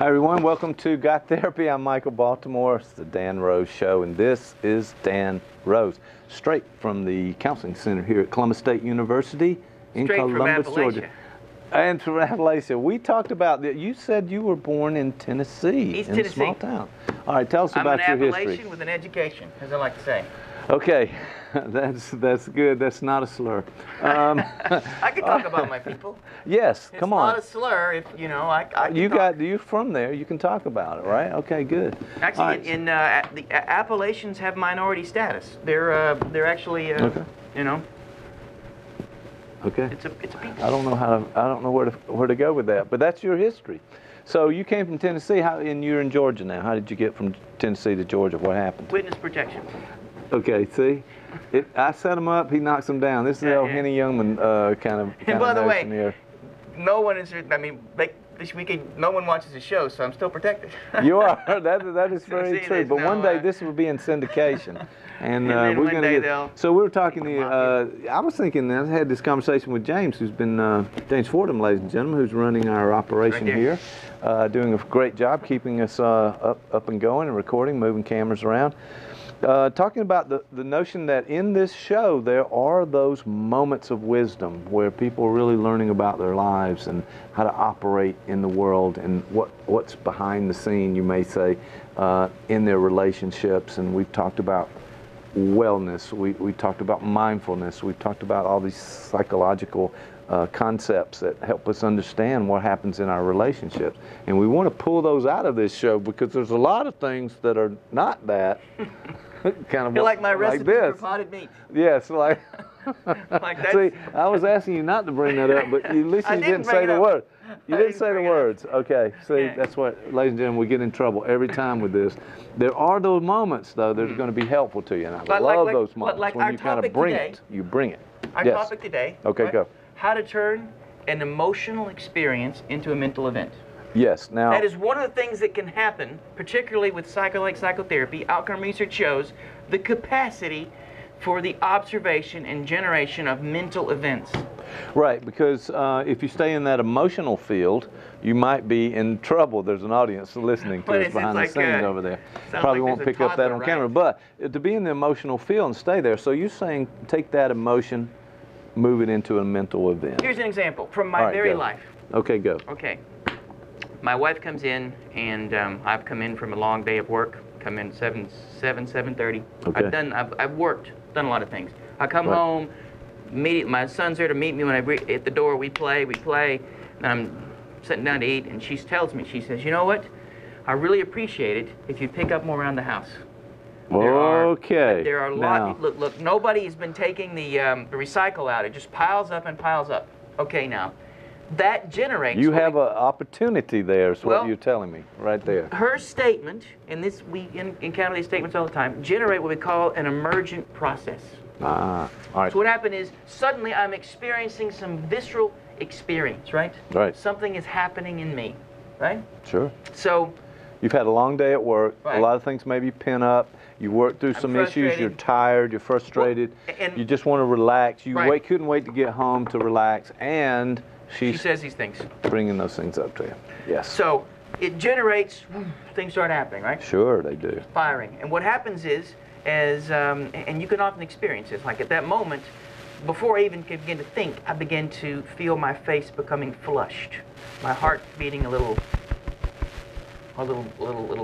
Hi everyone, welcome to Got Therapy. I'm Michael Baltimore. It's the Dan Rose Show, and this is Dan Rose, straight from the Counseling Center here at Columbus State University in Columbus, Georgia. And from Appalachia. We talked about that. You said you were born in Tennessee, East in Tennessee. a small town. All right, tell us about your history. I'm an Appalachian with an education, as I like to say. Okay, that's good. That's not a slur. I can talk about my people. Yes, come on. It's not a slur if, you know, You're from there. You can talk about it, right? Okay, good. Actually, right. The Appalachians have minority status. They're actually, okay. you know. Okay. It's a people. I don't know where to go with that, but that's your history. So you came from Tennessee, and you're in Georgia now. How did you get from Tennessee to Georgia? What happened? Witness protection. Okay, see, I set him up, he knocks him down. This is how Henny Youngman kind of And by the way, here. no one is. I mean, this weekend, no one watches the show, so I'm still protected. You are. That is very true. But one day this will be in syndication, and we're going to get. So we were talking. I was thinking. I had this conversation with James, who's been James Fordham, ladies and gentlemen, who's running our operation here, doing a great job keeping us up and going and recording, moving cameras around. Talking about the notion that in this show there are those moments of wisdom where people are really learning about their lives and how to operate in the world and what's behind the scene, you may say, in their relationships. And we've talked about wellness, we talked about mindfulness, we've talked about all these psychological concepts that help us understand what happens in our relationships. And we want to pull those out of this show because there's a lot of things that are not that. Kind of like my recipe for potted meat. Yes, like that. See, I was asking you not to bring that up, but at least you didn't say the word. You didn't say the words. Okay, see, that's what, ladies and gentlemen, we get in trouble every time with this. There are those moments, though, that are going to be helpful to you, and I love those moments when you kind of bring it. You bring it. Our topic today. Okay, go. How to turn an emotional experience into a mental event. Yes. Now, that is one of the things that can happen, particularly with psychotherapy. Outcome research shows the capacity for the observation and generation of mental events. Right, because if you stay in that emotional field, you might be in trouble. There's an audience listening to us behind the scenes over there. Probably won't pick up that on camera, but to be in the emotional field and stay there. So you're saying take that emotion, move it into a mental event. Here's an example from my very life. Okay, go. Okay. My wife comes in, and I've come in from a long day of work. Come in 7:30. Okay. I've worked, done a lot of things. I come home, my son's there to meet me when I at the door. We play, and I'm sitting down to eat, and she tells me, she says, you know what? I really appreciate it if you pick up more around the house. There are a lot. Look, nobody has been taking the recycle out. It just piles up and piles up. Okay, now. That generates. You have an opportunity there, is what you're telling me, right there. Her statement, and we encounter these statements all the time, generate what we call an emergent process. All right. So what happened is, suddenly I'm experiencing some visceral experience, right? Right. Something is happening in me, right? Sure. So. You've had a long day at work. Right. A lot of things maybe pin up. You work through some issues. You're tired. You're frustrated. You just want to relax. You couldn't wait to get home to relax, and she says these things. Bringing those things up to you. Yes. So it generates, things start happening, right? Sure, they do. Firing. And what happens is, and you can often experience this, like at that moment, before I even can begin to think, I begin to feel my face becoming flushed, my heart beating a little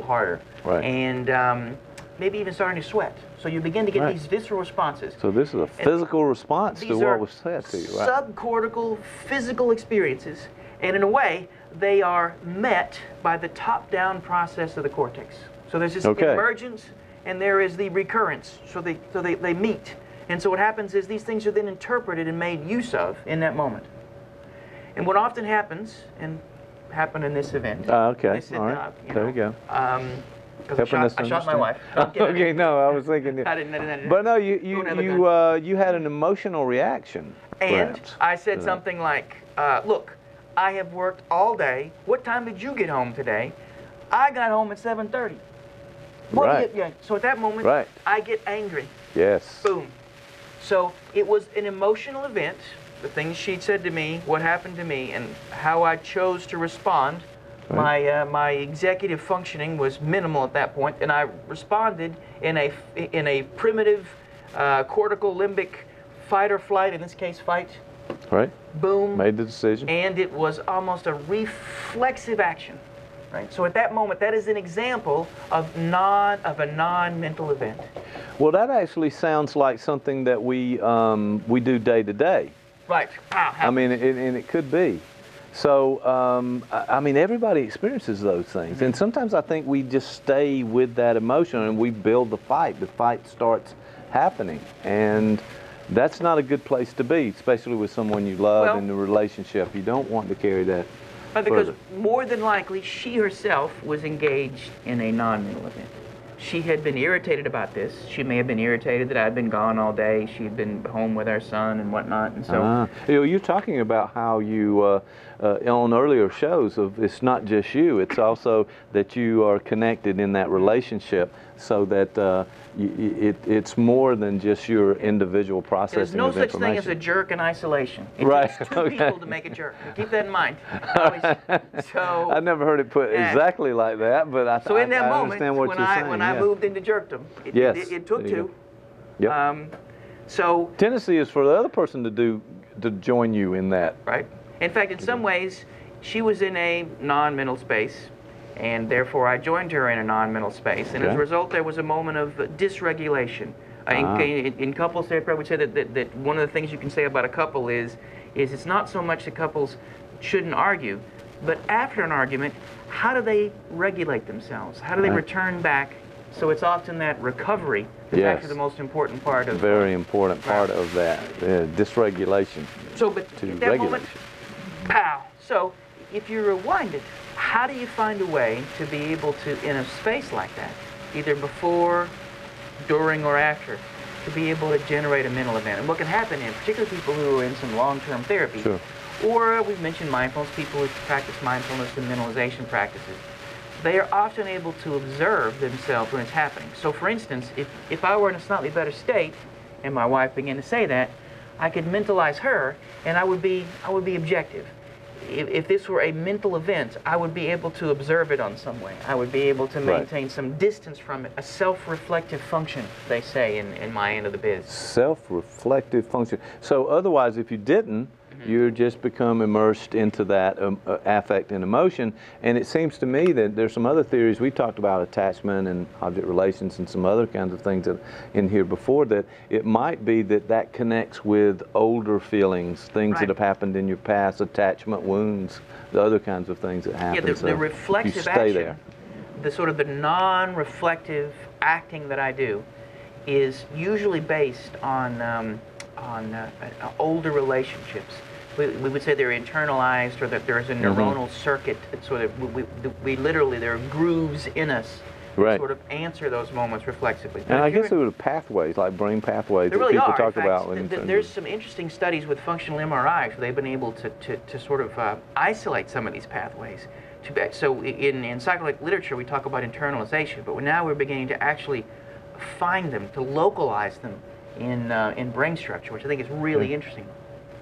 harder, right? And maybe even starting to sweat. So you begin to get these visceral responses. So this is a physical response to what was said to you, right? Subcortical physical experiences, and in a way, they are met by the top-down process of the cortex. So there's this emergence, and there is the recurrence. So they meet. And so what happens is these things are then interpreted and made use of in that moment. And what often happens, and happened in this event. Okay, all right, there you go. Because I shot my wife. Okay, no, I was thinking. I didn't. But no, you had an emotional reaction. And I said something like, look, I have worked all day. What time did you get home today? I got home at 7:30. So at that moment, I get angry. Yes. Boom. So it was an emotional event. The things she said to me, what happened to me, and how I chose to respond Right. My executive functioning was minimal at that point, and I responded in a primitive cortical limbic fight or flight, in this case fight. Right. Boom. Made the decision. And it was almost a reflexive action. Right. So at that moment, that is an example of a non-mental event. Well, that actually sounds like something that we do day to day. Right. I mean, and it could be. So, I mean, everybody experiences those things. And sometimes I think we just stay with that emotion and we build the fight. The fight starts happening. And that's not a good place to be, especially with someone you love in the relationship. You don't want to carry that because further. More than likely, she herself was engaged in a non-mental event. She had been irritated about this. She may have been irritated that I'd been gone all day. She had been home with our son and whatnot. And so, you're talking about how you, on earlier shows, it's not just you. It's also that you are connected in that relationship, so that it's more than just your individual processing of information. There's no such thing as a jerk in isolation. It takes two people to make a jerk. Keep that in mind. So I never heard it put exactly like that, but I understand what you're saying. When I moved into jerkdom, it took two. Yep. So tendency is for the other person to join you in that. Right. In fact, in some ways, she was in a non-mental space, and therefore I joined her in a non-mental space, and as a result, there was a moment of dysregulation. In couples therapy, I would say that one of the things you can say about a couple is it's not so much that couples shouldn't argue, but after an argument, how do they regulate themselves? How do they return back? So it's often that recovery that's actually the most important part of very important part of that dysregulation. So, but at that moment, pow. So if you rewind it, how do you find a way to be able to, in a space like that, either before, during, or after, to be able to generate a mental event? And what can happen in particularly people who are in some long-term therapy, or we've mentioned mindfulness, people who practice mindfulness and mentalization practices, they are often able to observe themselves when it's happening. So for instance, if I were in a slightly better state, and my wife began to say that, I could mentalize her, and I would be objective. If this were a mental event, I would be able to observe it on some way. I would be able to maintain some distance from it, a self-reflective function, they say in my end of the biz. Self-reflective function. So otherwise, if you didn't, you just become immersed into that affect and emotion. And it seems to me that there's some other theories. We talked about attachment and object relations and some other kinds of things in here before, that it might be that connects with older feelings, things that have happened in your past, attachment wounds, the other kinds of things that happen. Yeah, the reflexive action, the sort of the non-reflective acting that I do is usually based on older relationships. We would say they're internalized, or that there's a neuronal circuit that sort of, we literally, there are grooves in us that sort of answer those moments reflexively. And I guess there were pathways, like brain pathways, that people talk about. There's some interesting studies with functional MRIs where they've been able to sort of isolate some of these pathways. So in psychological literature, we talk about internalization, but now we're beginning to actually find them, to localize them in brain structure, which I think is really interesting.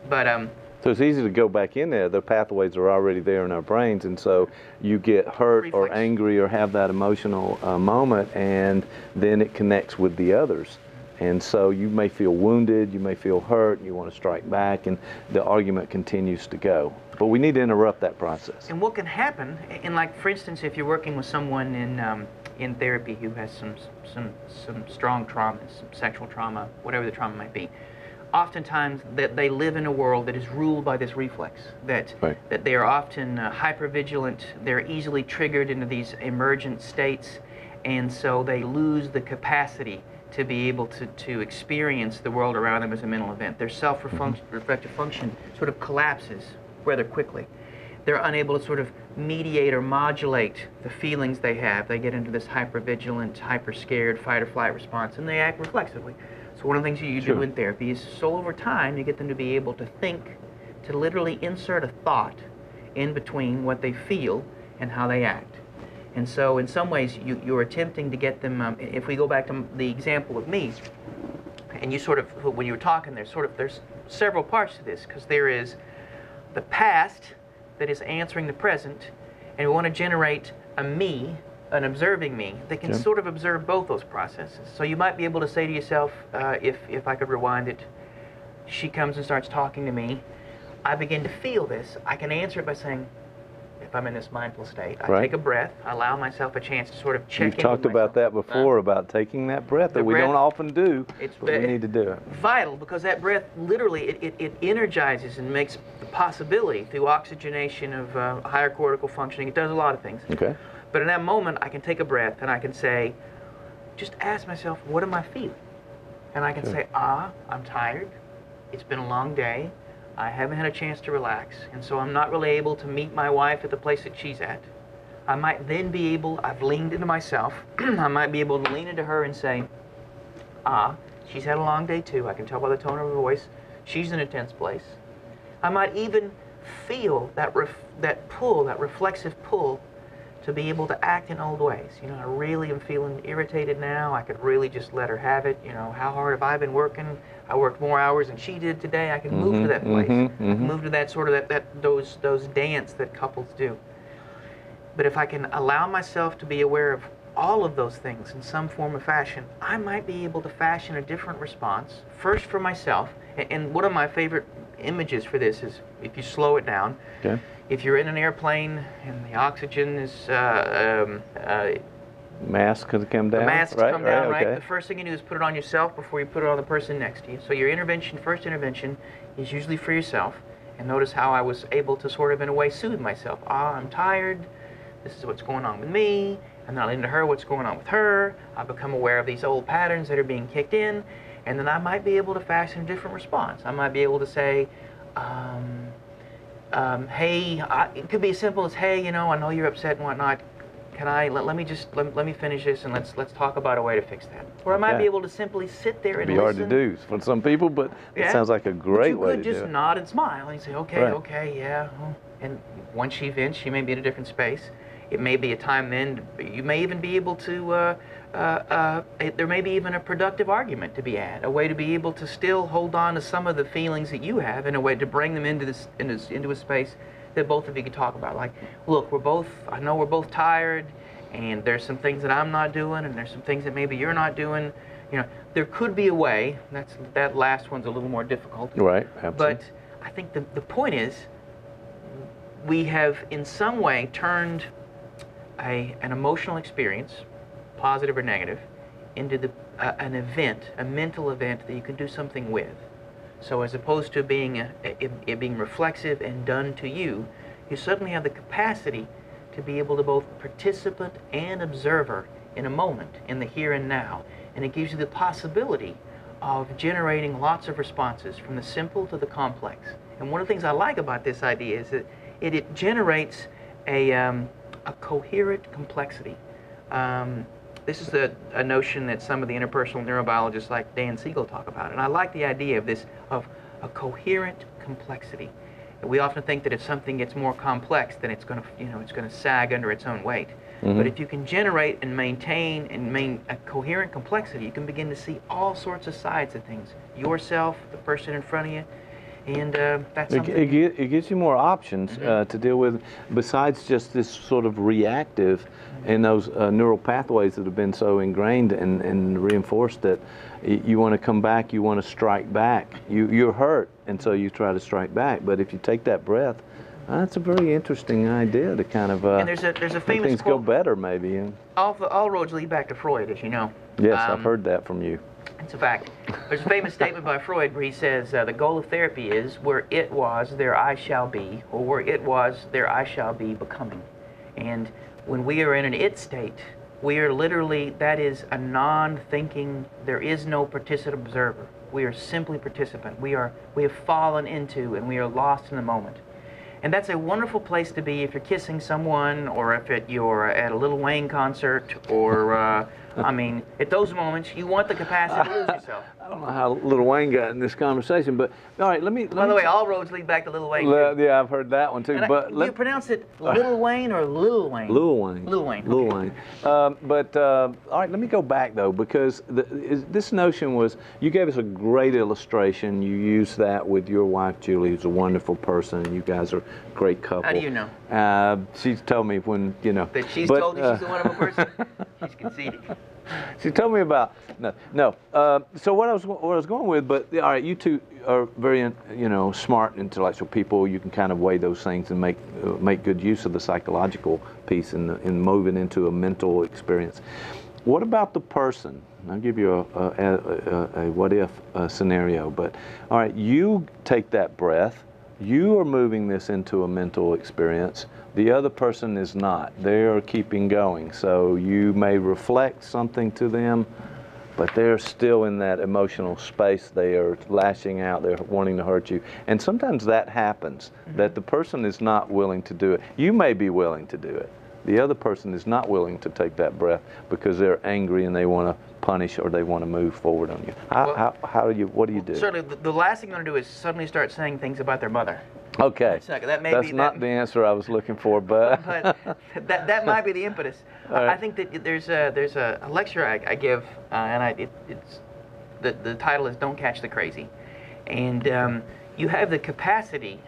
But so it's easy to go back in there. The pathways are already there in our brains, and so you get hurt or angry or have that emotional moment, and then it connects with the others. And so you may feel wounded, you may feel hurt, you want to strike back, and the argument continues to go. But we need to interrupt that process. And what can happen, and like for instance, if you're working with someone in therapy who has some strong traumas, some sexual trauma, whatever the trauma might be, oftentimes that they live in a world that is ruled by this reflex, that they are often hypervigilant, they're easily triggered into these emergent states, and so they lose the capacity to be able to experience the world around them as a mental event. Their self-reflective function sort of collapses rather quickly. They're unable to sort of mediate or modulate the feelings they have. They get into this hypervigilant, hyper-scared fight-or-flight response, and they act reflexively. So one of the things you do in therapy is, so over time, you get them to be able to think, to literally insert a thought in between what they feel and how they act. And so in some ways, you're attempting to get them, if we go back to the example of me, and you sort of, when you were talking, there's several parts to this, because there is the past that is answering the present, And we want to generate a me, an observing me, that can sort of observe both those processes. So you might be able to say to yourself, if I could rewind it, she comes and starts talking to me. I begin to feel this. I can answer it by saying, if I'm in this mindful state, I take a breath, I allow myself a chance to sort of check in. You've talked about that before, about taking that breath that we don't often do, but we need to do it. Vital, because that breath literally, it energizes and makes the possibility through oxygenation of higher cortical functioning. It does a lot of things. Okay. But in that moment, I can take a breath and I can say, just ask myself, what am I feeling? And I can say, I'm tired. It's been a long day. I haven't had a chance to relax, and so I'm not really able to meet my wife at the place that she's at. I might then be able, I've leaned into myself, I might be able to lean into her and say, she's had a long day too. I can tell by the tone of her voice. She's in a tense place. I might even feel that pull, that reflexive pull, to be able to act in old ways. You know, I really am feeling irritated now. I could really just let her have it. You know, how hard have I been working? I worked more hours than she did today. I can move to that place. I can move to that sort of those dance that couples do. But if I can allow myself to be aware of all of those things in some form or fashion, I might be able to fashion a different response, first for myself. And one of my favorite images for this is if you slow it down. Okay. If you're in an airplane and the oxygen is mask has come down. The masks come down, right? Okay. The first thing you do is put it on yourself before you put it on the person next to you. So your first intervention is usually for yourself. And notice how I was able to sort of, in a way, soothe myself. I'm tired. This is what's going on with me. I'm not into her, what's going on with her. I become aware of these old patterns that are being kicked in. And then I might be able to fashion a different response. I might be able to say, hey, it could be as simple as, hey, you know, I know you're upset and whatnot. Can I let me finish this and let's talk about a way to fix that. Or I might be able to simply sit there and listen. It'd be hard to do for some people, but it sounds like a great way to do it. You could just nod and smile and say, okay, okay, yeah. And once she vents, she may be in a different space. It may be a time then, you may even be able to, there may be even a productive argument to be had, a way to be able to still hold on to some of the feelings that you have in a way to bring them into a space that both of you can talk about. Like, look, I know we're both tired, and there's some things that I'm not doing, and there's some things that maybe you're not doing. You know, there could be a way. That last one's a little more difficult. Right, absolutely. But I think the point is, we have in some way turned an emotional experience, positive or negative, into an event, a mental event that you can do something with. So as opposed to it being reflexive and done to you, you suddenly have the capacity to be able to both participant and observer in a moment, in the here and now. And it gives you the possibility of generating lots of responses from the simple to the complex. And one of the things I like about this idea is that it generates a coherent complexity. This is a notion that some of the interpersonal neurobiologists like Dan Siegel talk about, and I like the idea of this, of a coherent complexity. We often think that if something gets more complex, then it's going to, it's going to sag under its own weight. But if you can generate and maintain a coherent complexity, you can begin to see all sorts of sides of things. Yourself, the person in front of you, and that's something. It gives you more options to deal with, besides just this sort of reactive in those neural pathways that have been so ingrained and reinforced that you want to come back, you want to strike back. You're hurt, and so you try to strike back. But if you take that breath, that's a very interesting idea to kind of and there's a famous things quote, go better, maybe. All roads lead back to Freud, as you know. Yes, I've heard that from you. It's a fact. There's a famous statement by Freud where he says, the goal of therapy is where it was, there I shall be, or where it was, there I shall be becoming. And when we are in an it state, we are literally, that is a non-thinking, there is no participant observer. We are simply participant. We have fallen into and we are lost in the moment. And that's a wonderful place to be if you're kissing someone, or if you're at a Lil Wayne concert, or I mean, at those moments, you want the capacity to lose yourself. I don't know how Lil Wayne got in this conversation, but all right, let me. By the way, all roads lead back to Lil Wayne. Yeah, I've heard that one too. But you pronounce it Lil Wayne or Lil Wayne? Lil Wayne. Lil Wayne. Lil Wayne. But all right, let me go back though, because this notion was, you gave us a great illustration. You used that with your wife Julie, who's a wonderful person, and you guys are a great couple. How do you know? She's told me when that she's told you she's a wonderful person. She's conceded. She told me about no. So what I was going with, but all right, you two are very smart, intellectual people. You can kind of weigh those things and make good use of the psychological piece in moving into a mental experience. What about the person? I'll give you a what if scenario. But all right, you take that breath. You are moving this into a mental experience. The other person is not. They are keeping going. So you may reflect something to them, but they're still in that emotional space. They are lashing out. They're wanting to hurt you. And sometimes that happens, that the person is not willing to do it. You may be willing to do it. The other person is not willing to take that breath because they're angry and they want to punish or they want to move forward on you. What do you do? Certainly, the last thing you want to do is suddenly start saying things about their mother. Okay. That's not the answer I was looking for, but that might be the impetus. Right. I think that there's a lecture I give, and the title is "Don't Catch the Crazy," and you have the capacity.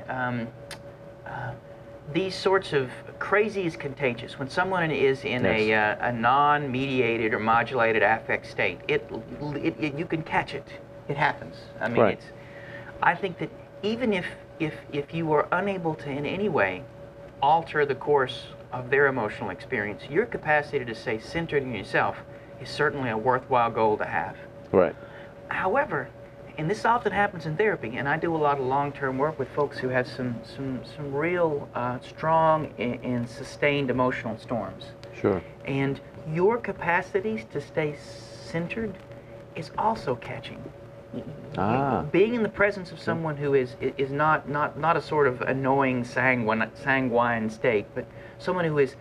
These sorts of crazy is contagious. When someone is in a non-mediated or modulated affect state, you can catch it. It happens. I mean, right. I think that even if you are unable to in any way alter the course of their emotional experience, your capacity to stay centered in yourself is certainly a worthwhile goal to have. Right. However, and this often happens in therapy, and I do a lot of long-term work with folks who have some real strong and sustained emotional storms. Sure. And your capacities to stay centered is also catching. Being in the presence of someone who is not a sort of annoying sanguine state, but someone who is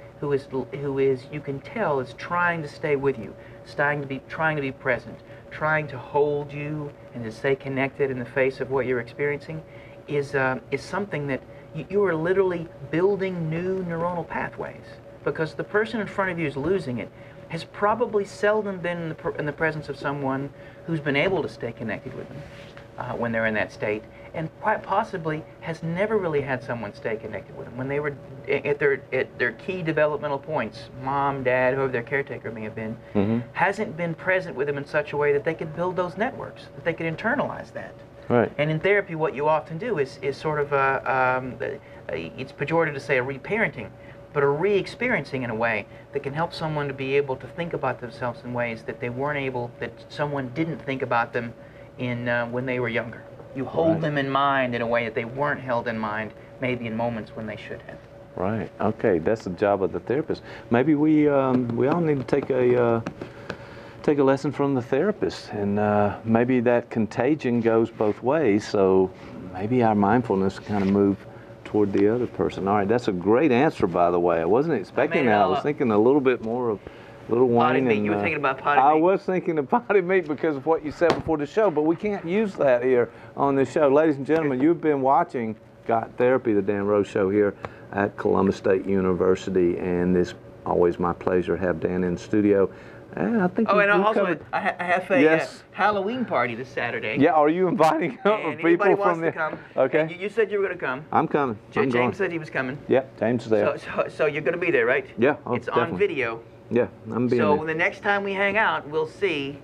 you can tell is trying to stay with you, trying to be present, trying to hold you and to stay connected in the face of what you're experiencing, is something that you are literally building new neuronal pathways, because the person in front of you is losing it has probably seldom been in the presence of someone who's been able to stay connected with them when they're in that state, and quite possibly has never really had someone stay connected with them when they were at their key developmental points. Mom, dad, whoever their caretaker may have been, hasn't been present with them in such a way that they could build those networks, that they could internalize that. Right. And in therapy, what you often do is sort of it's pejorative to say a reparenting, but a re-experiencing in a way that can help someone to be able to think about themselves in ways that they weren't able, that someone didn't think about them in when they were younger. You hold them in mind in a way that they weren't held in mind, maybe in moments when they should have. Right. Okay. That's the job of the therapist. Maybe we all need to take a lesson from the therapist, and maybe that contagion goes both ways. So maybe our mindfulness kind of move toward the other person. All right. That's a great answer, by the way. I wasn't expecting that. I was thinking a little bit more of Lil Wayne. And, you were thinking about potty meat. I was thinking of potty meat because of what you said before the show, but we can't use that here on this show. Ladies and gentlemen, you've been watching GotTherapy, the Dan Rose Show here at Columbus State University, and it's always my pleasure to have Dan in the studio. And I think and also I have a Halloween party this Saturday. Yeah, are you inviting people from the? Come. Okay. And you said you were going to come. I'm coming. James said he was coming. Yeah, James is there. So you're going to be there, right? Yeah. It's definitely on video. Yeah, I'm being there. So the next time we hang out, we'll see.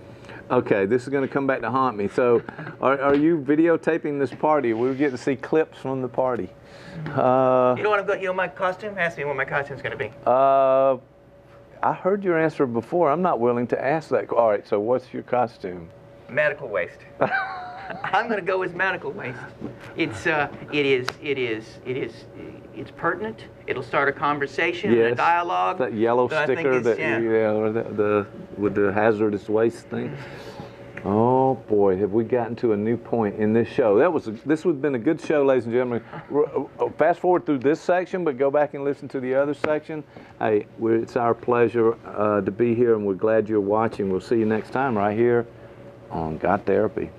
Okay, this is going to come back to haunt me. So, are you videotaping this party? We'll get to see clips from the party. You don't want to go. You know my costume? Ask me what my costume's going to be. I heard your answer before. I'm not willing to ask that. All right. So, what's your costume? Medical waste. I'm going to go with medical waste. It's pertinent. It'll start a conversation and a dialogue. That yellow sticker with the hazardous waste thing. Oh boy, have we gotten to a new point in this show. This would have been a good show, ladies and gentlemen. Fast forward through this section, but go back and listen to the other section. Hey, it's our pleasure to be here, and we're glad you're watching. We'll see you next time right here on Got Therapy.